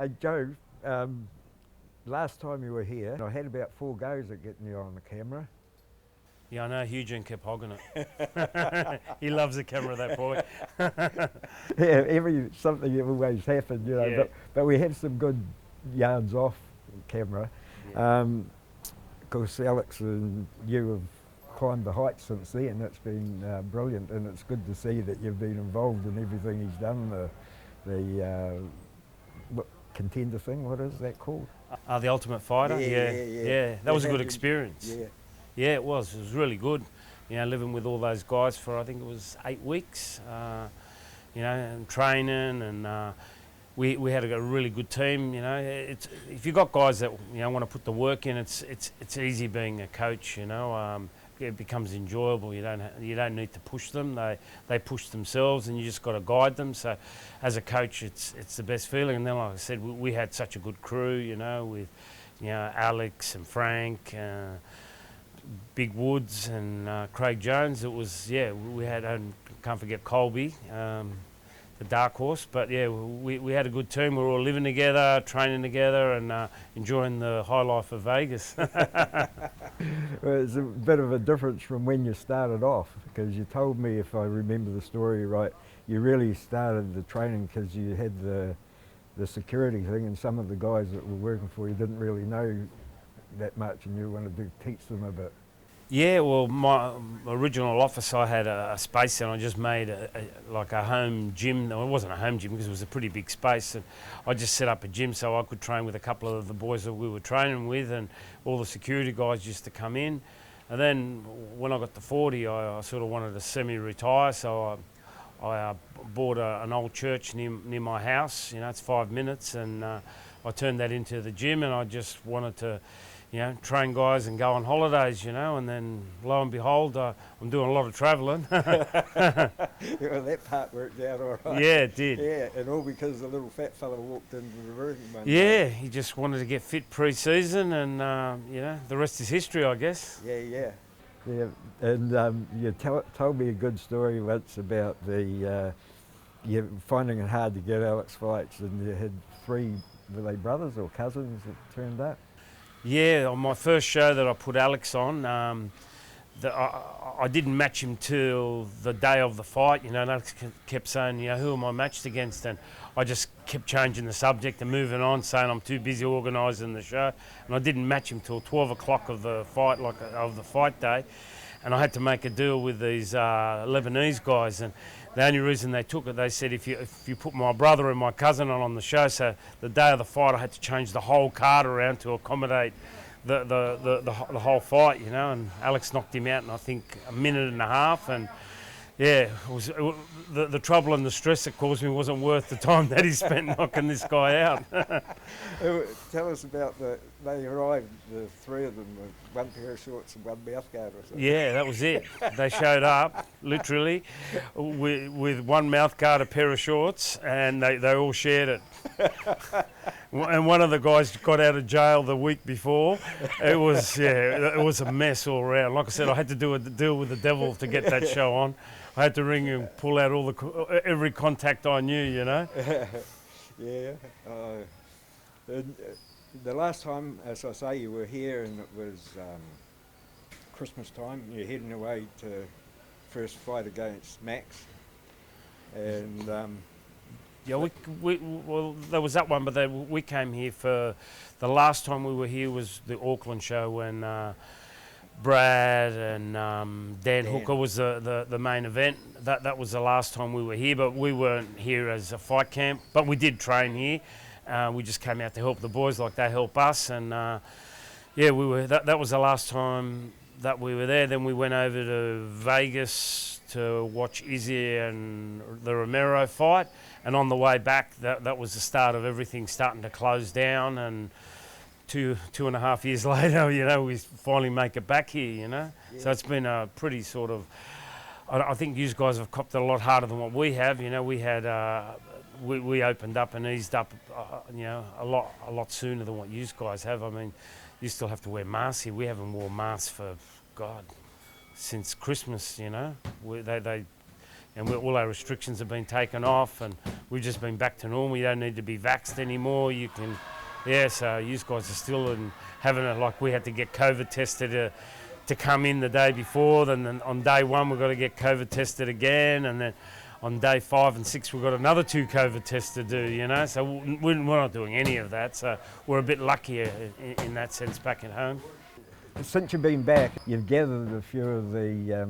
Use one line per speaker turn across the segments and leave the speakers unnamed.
Hey Joe, last time you were here, I had about 4 goes at getting you on the camera.
Yeah, I know Eugene kept hogging it. He loves the camera, that boy.
Yeah, something always happened, you know.
Yeah.
But we had some good yarns off camera.
Yeah.
Of course, Alex and you have climbed the heights since then. It's been brilliant, and it's good to see that you've been involved in everything he's done. What contender thing? What is that called?
The Ultimate Fighter. Yeah. That was a good experience.
Yeah.
Yeah, it was. It was really good. You know, living with all those guys for I think it was 8 weeks. You know, and training, and we had a really good team. You know, if you got guys that want to put the work in, it's easy being a coach. You know, it becomes enjoyable. You don't need to push them. They push themselves, and you just got to guide them. So, as a coach, it's the best feeling. And then, like I said, we had such a good crew. You know, with Alex and Frank. Big Woods and Craig Jones. It was, we had, can't forget Colby, the dark horse, but yeah, we had a good team. We were all living together, training together, and enjoying the high life of Vegas.
Well, it's a bit of a difference from when you started off, because you told me, if I remember the story right, you really started the training because you had the security thing, and some of the guys that were working for you didn't really know that much, and you wanted to teach them a bit.
Yeah, well, my original office, I had a space, and I just made like a home gym. No, it wasn't a home gym because it was a pretty big space, and I just set up a gym so I could train with a couple of the boys that we were training with, and all the security guys used to come in. And then when I got to 40, I sort of wanted to semi-retire, so I bought an old church near my house. You know, it's 5 minutes, and I turned that into the gym, and I just wanted to train guys and go on holidays, and then lo and behold, I'm doing a lot of travelling.
Well, that part worked out all right.
Yeah, it did.
Yeah, and all because the little fat fella walked into the room one
day.
Yeah,
he just wanted to get fit pre-season, and the rest is history, I guess.
Yeah, and you told me a good story once about you finding it hard to get Alex fights, and you had 3, were they brothers or cousins that turned up?
Yeah, on my first show that I put Alex on, I didn't match him till the day of the fight. And Alex kept saying, who am I matched against? And I just kept changing the subject and moving on, saying I'm too busy organising the show. And I didn't match him till 12 o'clock of the fight, of the fight day. And I had to make a deal with these Lebanese guys. And the only reason they took it, they said, if you put my brother and my cousin on the show, so the day of the fight I had to change the whole card around to accommodate the whole fight, and Alex knocked him out in I think a minute and a half, and yeah, the trouble and the stress it caused me wasn't worth the time that he spent knocking this guy out.
Tell us about they arrived, the 3 of them, with 1 pair of shorts and 1 mouthguard or something.
Yeah, that was it. They showed up, literally, with 1 mouthguard, a pair of shorts, and they all shared it. And one of the guys got out of jail the week before. It was a mess all around. Like I said, I had to do a deal with the devil to get that show on. I had to ring and pull out every contact I knew,
Yeah. The last time, as I say, you were here, and it was Christmas time. You're heading away to first fight against Max, and
yeah, well, there was that one, but we came here for the last time we were here was the Auckland show when Brad and Dan Hooker was the main event. That was the last time we were here, but we weren't here as a fight camp. But we did train here. We just came out to help the boys like they help us, and we were. That was the last time that we were there. Then we went over to Vegas to watch Izzy and the Romero fight, and on the way back, that was the start of everything starting to close down. And 2.5 years later, we finally make it back here. Yeah. So it's been a pretty sort of. I think you guys have copped it a lot harder than what we have. We had. We opened up and eased up, a lot sooner than what you guys have. I mean, you still have to wear masks here. We haven't worn masks for, God, since Christmas, They and all our restrictions have been taken off, and we've just been back to normal. You don't need to be vaxxed anymore. You can, yeah. So you guys are still having it like we had to get COVID tested to come in the day before. Then on day 1 we've got to get COVID tested again, and then on day 5 and 6 we've got another 2 COVID tests to do. You know, so we're not doing any of that. So we're a bit luckier in that sense back at home.
Since you've been back, you've gathered a few of the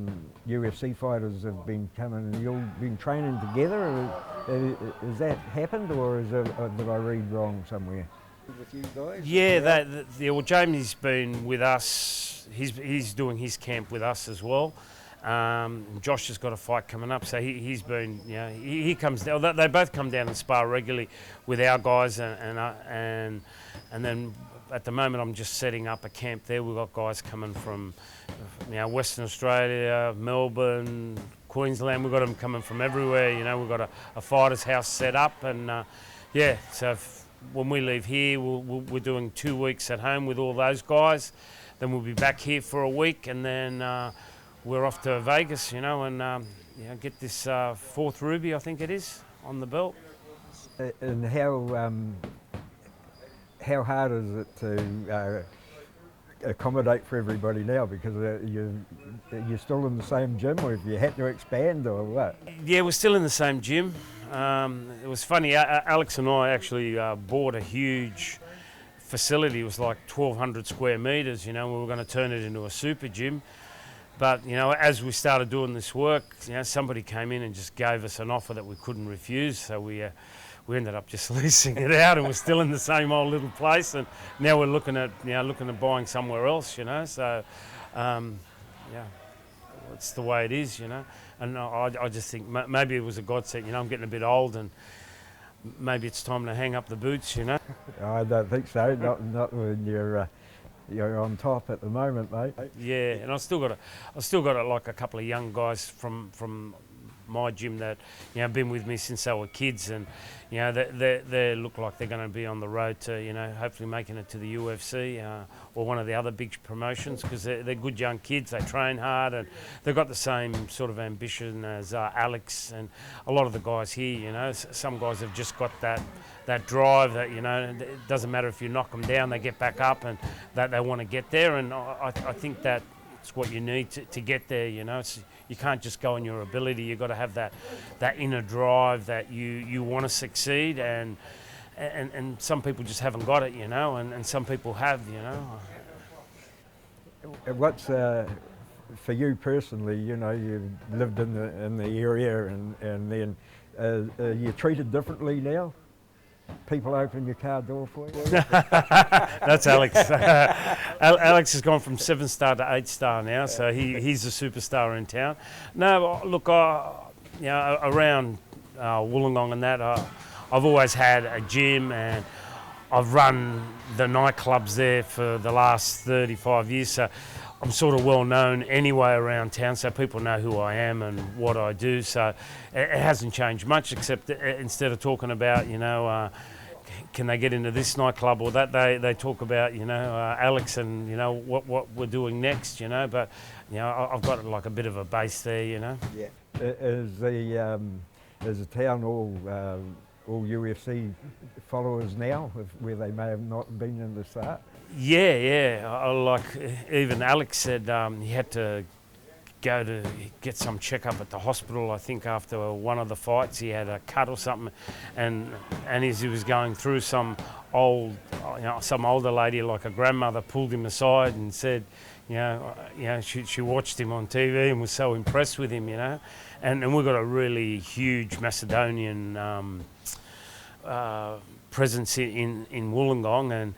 UFC fighters have been coming, and you've all been training together. Has that happened, or did I read wrong somewhere? With you guys?
Yeah, well, Jamie's been with us. He's doing his camp with us as well. Josh has got a fight coming up, so he's been, you know, he comes down. They both come down and spar regularly with our guys, and then at the moment I'm just setting up a camp there. We've got guys coming from, you know, Western Australia, Melbourne, Queensland. We've got them coming from everywhere. You know, we've got a fighter's house set up, and yeah. So when we leave here, we're doing 2 weeks at home with all those guys. Then we'll be back here for a week, and then we're off to Vegas, you know, and you know, get this 4th ruby, I think it is, on the belt.
And how hard is it to accommodate for everybody now? Because you're still in the same gym, or if you had to expand, or what?
Yeah, we're still in the same gym. It was funny, Alex and I actually bought a huge facility. It was like 1,200 square metres, you know. We were going to turn it into a super gym. But, you know, as we started doing this work, you know, somebody came in and just gave us an offer that we couldn't refuse. So we ended up just leasing it out, and we're still in the same old little place. And now we're looking at buying somewhere else, you know. So, yeah, it's the way it is, you know. And I just think maybe it was a godsend. You know, I'm getting a bit old, and maybe it's time to hang up the boots, you know.
I don't think so. Not when you're on top at the moment, mate.
Yeah, and I've still got like a couple of young guys from my gym that, you know, been with me since they were kids, and, you know, they look like they're going to be on the road to, you know, hopefully making it to the UFC or one of the other big promotions, because they're good young kids. They train hard, and they've got the same sort of ambition as Alex and a lot of the guys here. You know, some guys have just got that drive that, you know, it doesn't matter if you knock them down, they get back up, and that they want to get there. And I think that's what you need to get there. You know, you can't just go on your ability. You've got to have that inner drive that you want to succeed, and some people just haven't got it, you know, and some people have, you know.
What's for you personally? You know, you've lived in the area, and then you're treated differently now. People open your car door for you?
That's Alex. Alex has gone from 7-star to 8-star now, so he's a superstar in town. No, look, you know, around Wollongong and that, I've always had a gym, and I've run the nightclubs there for the last 35 years, so I'm sort of well known anyway around town, so people know who I am and what I do. So it hasn't changed much, except instead of talking about, you know, can they get into this nightclub or that, they talk about, you know, Alex and, you know, what we're doing next, you know. But, you know, I've got like a bit of a base there, you know.
Yeah. Is the town all UFC followers now, where they may have not been in the start?
Yeah. Like even Alex said, he had to go to get some checkup at the hospital. I think after one of the fights, he had a cut or something, and as he was going through, some older lady, like a grandmother, pulled him aside and said, you know, she watched him on TV and was so impressed with him, you know, and we've got a really huge Macedonian presence in Wollongong, and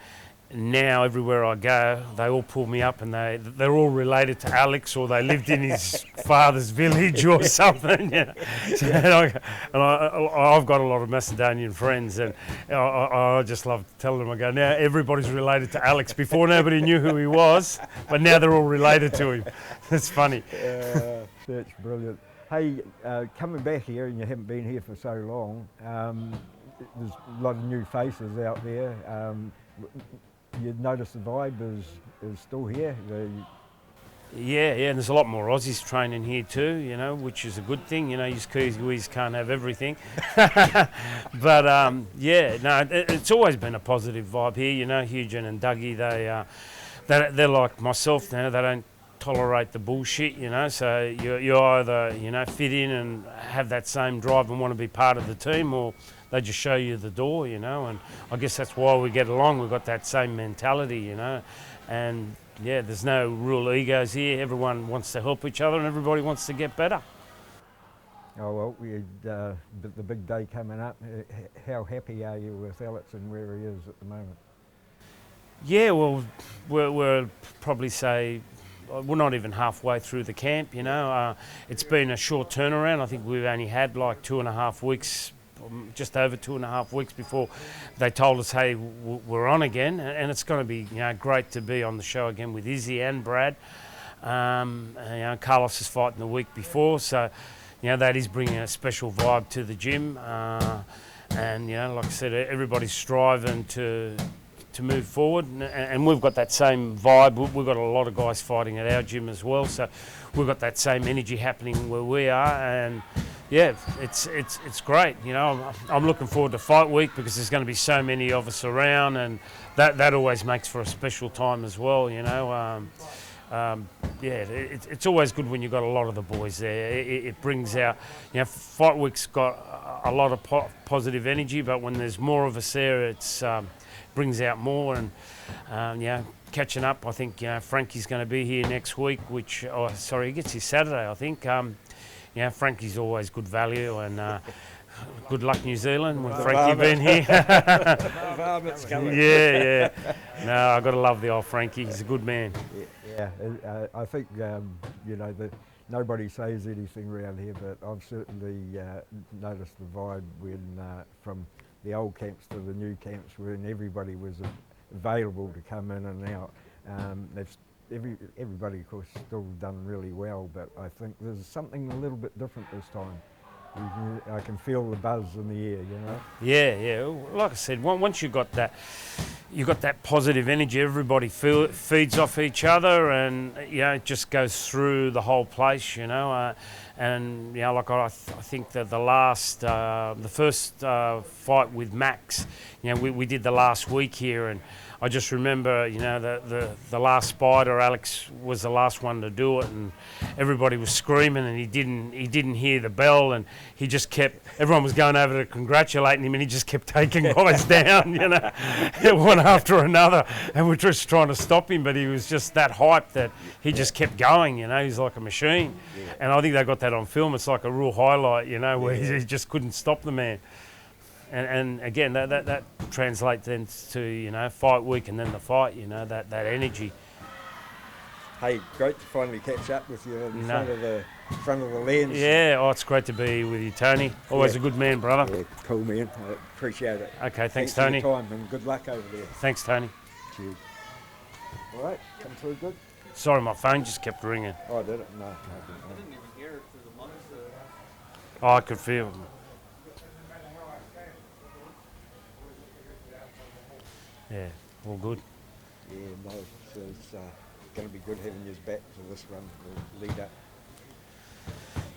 now everywhere I go, they all pull me up, and they're all related to Alex, or they lived in his father's village or something. You know? I've got a lot of Macedonian friends, and I just love to tell them, I go, now everybody's related to Alex. Before, nobody knew who he was, but now they're all related to him. It's funny.
That's brilliant. Hey, coming back here, and you haven't been here for so long, there's a lot of new faces out there. You notice the vibe is still here.
Yeah, and there's a lot more Aussies training here too, you know, which is a good thing. You know, you Kiwis can't have everything. But it's always been a positive vibe here. You know, Hugen and Dougie, they're like myself now. They don't tolerate the bullshit, you know. So you either, you know, fit in and have that same drive and want to be part of the team, or they just show you the door, you know. And I guess that's why we get along. We've got that same mentality, you know, and yeah, there's no real egos here. Everyone wants to help each other and everybody wants to get better.
Oh well, the big day coming up. How happy are you with Alex and where he is at the moment?
Yeah, well, we're probably say we're not even halfway through the camp, you know. It's been a short turnaround. I think we've only had like 2.5 weeks, just over 2.5 weeks before they told us, hey, we're on again. And it's going to be, you know, great to be on the show again with Izzy and Brad. You know, Carlos is fighting the week before, so, you know, that is bringing a special vibe to the gym. And, you know, like I said, everybody's striving to move forward, and we've got that same vibe. We've got a lot of guys fighting at our gym as well, so we've got that same energy happening where we are, and yeah, it's great. You know, I'm looking forward to fight week because there's going to be so many of us around, and that always makes for a special time as well. You know, it's always good when you've got a lot of the boys there. It brings out, you know, fight week's got a lot of positive energy, but when there's more of us there, it's brings out more. And you know, catching up, I think, you know, Frankie's going to be here next week, which he gets here Saturday, I think. You know, Frankie's always good value, and good luck New Zealand with Frankie being here. Yeah. No, I've got to love the old Frankie. He's a good man.
Yeah, I think, you know, that nobody says anything around here, but I've certainly noticed the vibe when from the old camps to the new camps, when everybody was available to come in and out. Everybody, of course, still done really well, but I think there's something a little bit different this time. I can feel the buzz in the air, you know.
Yeah. Like I said, once you got that positive energy. Everybody feeds off each other, and you know, it just goes through the whole place. You know, and you know, like I think that the first fight with Max, you know, we did the last week here, and I just remember, you know, the last spider, Alex was the last one to do it, and everybody was screaming, and he didn't hear the bell, and he just kept. Everyone was going over to congratulating him, and he just kept taking guys down, you know, one after another, and we're just trying to stop him, but he was just that hyped that he just kept going, you know. He's like a machine, and I think they got that on film. It's like a real highlight, you know, where he just couldn't stop the man. And again, that translates then to, you know, fight week and then the fight, you know, that energy.
Hey, great to finally catch up with you in front of the lens.
Yeah, it's great to be with you, Tony. Always a good man, brother.
Yeah, cool man. I appreciate it.
Okay, thanks Tony.
For your time, and good luck over there.
Thanks, Tony.
Cheers. All right, come through good.
Sorry, my phone just kept ringing.
Oh, did it? No.
I didn't even hear it through the monitor.
Oh, I could feel it. Yeah, all good.
Yeah, no, it's going to be good having you back for this run, the lead up.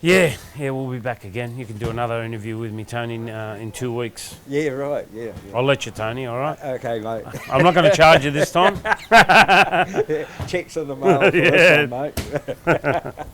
Yeah, we'll be back again. You can do another interview with me, Tony, in 2 weeks.
Yeah, right, yeah.
I'll let you, Tony, all right?
Okay, mate.
I'm not going to charge you this time.
Checks in the mail for this one, mate.